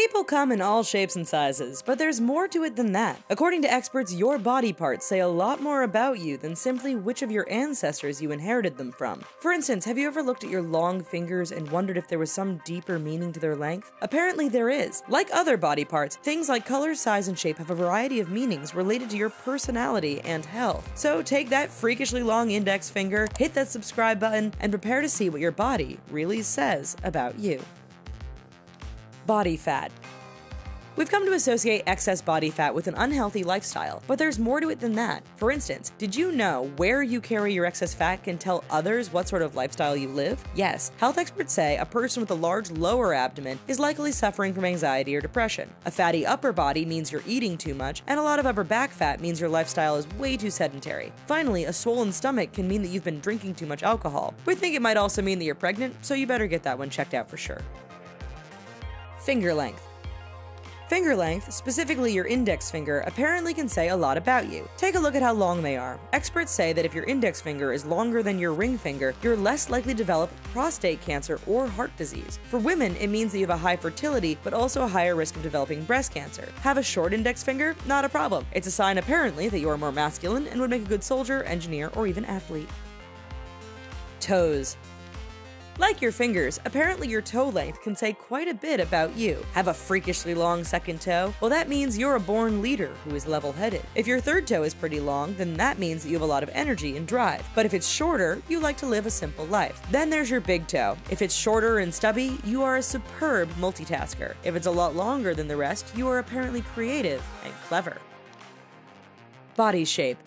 People come in all shapes and sizes, but there's more to it than that. According to experts, your body parts say a lot more about you than simply which of your ancestors you inherited them from. For instance, have you ever looked at your long fingers and wondered if there was some deeper meaning to their length? Apparently there is. Like other body parts, things like color, size, and shape have a variety of meanings related to your personality and health. So take that freakishly long index finger, hit that subscribe button, and prepare to see what your body really says about you. Body fat. We've come to associate excess body fat with an unhealthy lifestyle, but there's more to it than that. For instance, did you know where you carry your excess fat can tell others what sort of lifestyle you live? Yes, health experts say a person with a large lower abdomen is likely suffering from anxiety or depression. A fatty upper body means you're eating too much, and a lot of upper back fat means your lifestyle is way too sedentary. Finally, a swollen stomach can mean that you've been drinking too much alcohol. We think it might also mean that you're pregnant, so you better get that one checked out for sure. Finger length. Finger length, specifically your index finger, apparently can say a lot about you. Take a look at how long they are. Experts say that if your index finger is longer than your ring finger, you're less likely to develop prostate cancer or heart disease. For women, it means that you have a high fertility, but also a higher risk of developing breast cancer. Have a short index finger? Not a problem. It's a sign, apparently, that you are more masculine and would make a good soldier, engineer, or even athlete. Toes. Like your fingers, apparently your toe length can say quite a bit about you. Have a freakishly long second toe? Well, that means you're a born leader who is level-headed. If your third toe is pretty long, then that means that you have a lot of energy and drive. But if it's shorter, you like to live a simple life. Then there's your big toe. If it's shorter and stubby, you are a superb multitasker. If it's a lot longer than the rest, you are apparently creative and clever. Body shape.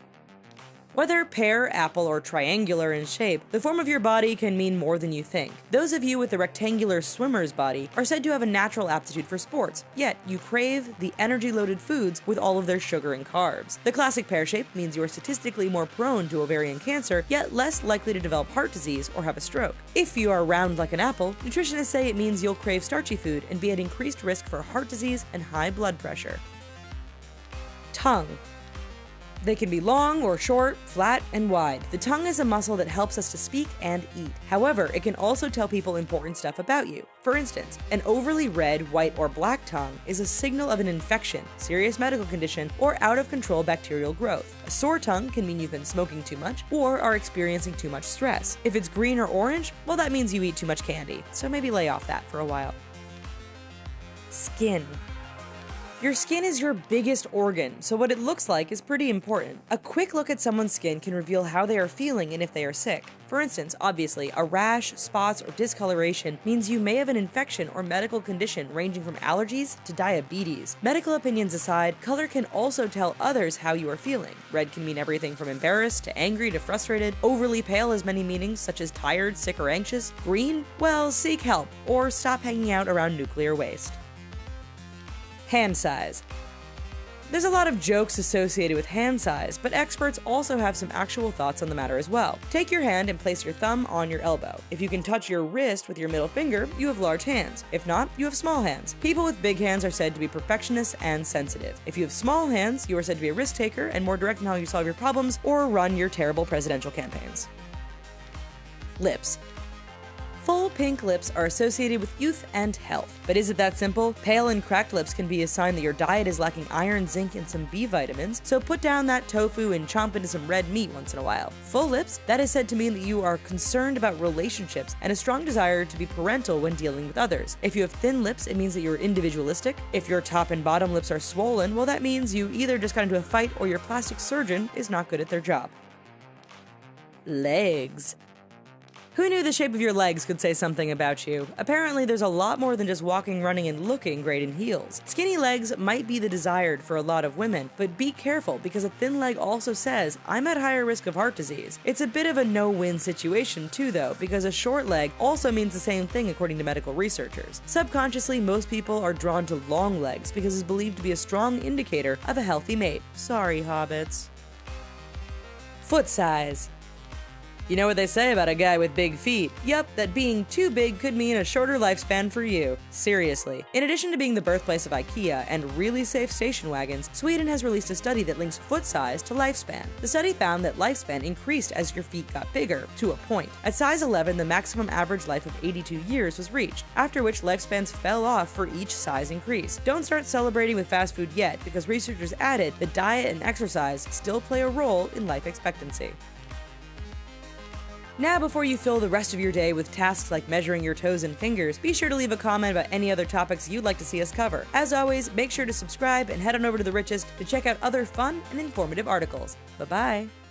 Whether pear, apple, or triangular in shape, the form of your body can mean more than you think. Those of you with the rectangular swimmer's body are said to have a natural aptitude for sports, yet you crave the energy-loaded foods with all of their sugar and carbs. The classic pear shape means you are statistically more prone to ovarian cancer, yet less likely to develop heart disease or have a stroke. If you are round like an apple, nutritionists say it means you'll crave starchy food and be at increased risk for heart disease and high blood pressure. Tongue. They can be long or short, flat and wide. The tongue is a muscle that helps us to speak and eat. However, it can also tell people important stuff about you. For instance, an overly red, white, or black tongue is a signal of an infection, serious medical condition, or out-of-control bacterial growth. A sore tongue can mean you've been smoking too much or are experiencing too much stress. If it's green or orange, well, that means you eat too much candy, so maybe lay off that for a while. Skin. Your skin is your biggest organ, so what it looks like is pretty important. A quick look at someone's skin can reveal how they are feeling and if they are sick. For instance, obviously, a rash, spots, or discoloration means you may have an infection or medical condition ranging from allergies to diabetes. Medical opinions aside, color can also tell others how you are feeling. Red can mean everything from embarrassed to angry to frustrated. Overly pale has many meanings, such as tired, sick, or anxious. Green? Well, seek help, or stop hanging out around nuclear waste. Hand size. There's a lot of jokes associated with hand size, but experts also have some actual thoughts on the matter as well. Take your hand and place your thumb on your elbow. If you can touch your wrist with your middle finger, you have large hands. If not, you have small hands. People with big hands are said to be perfectionists and sensitive. If you have small hands, you are said to be a risk taker and more direct in how you solve your problems or run your terrible presidential campaigns. Lips. Full pink lips are associated with youth and health. But is it that simple? Pale and cracked lips can be a sign that your diet is lacking iron, zinc, and some B vitamins, so put down that tofu and chomp into some red meat once in a while. Full lips? That is said to mean that you are concerned about relationships and a strong desire to be parental when dealing with others. If you have thin lips, it means that you're individualistic. If your top and bottom lips are swollen, well, that means you either just got into a fight or your plastic surgeon is not good at their job. Legs. Who knew the shape of your legs could say something about you? Apparently, there's a lot more than just walking, running, and looking great in heels. Skinny legs might be the desired for a lot of women, but be careful because a thin leg also says, I'm at higher risk of heart disease. It's a bit of a no-win situation too though, because a short leg also means the same thing according to medical researchers. Subconsciously, most people are drawn to long legs because it's believed to be a strong indicator of a healthy mate. Sorry, hobbits. Foot size. You know what they say about a guy with big feet? Yup, that being too big could mean a shorter lifespan for you. Seriously. In addition to being the birthplace of IKEA and really safe station wagons, Sweden has released a study that links foot size to lifespan. The study found that lifespan increased as your feet got bigger, to a point. At size 11, the maximum average life of 82 years was reached, after which lifespans fell off for each size increase. Don't start celebrating with fast food yet, because researchers added that diet and exercise still play a role in life expectancy. Now, before you fill the rest of your day with tasks like measuring your toes and fingers, be sure to leave a comment about any other topics you'd like to see us cover. As always, make sure to subscribe and head on over to The Richest to check out other fun and informative articles. Bye-bye!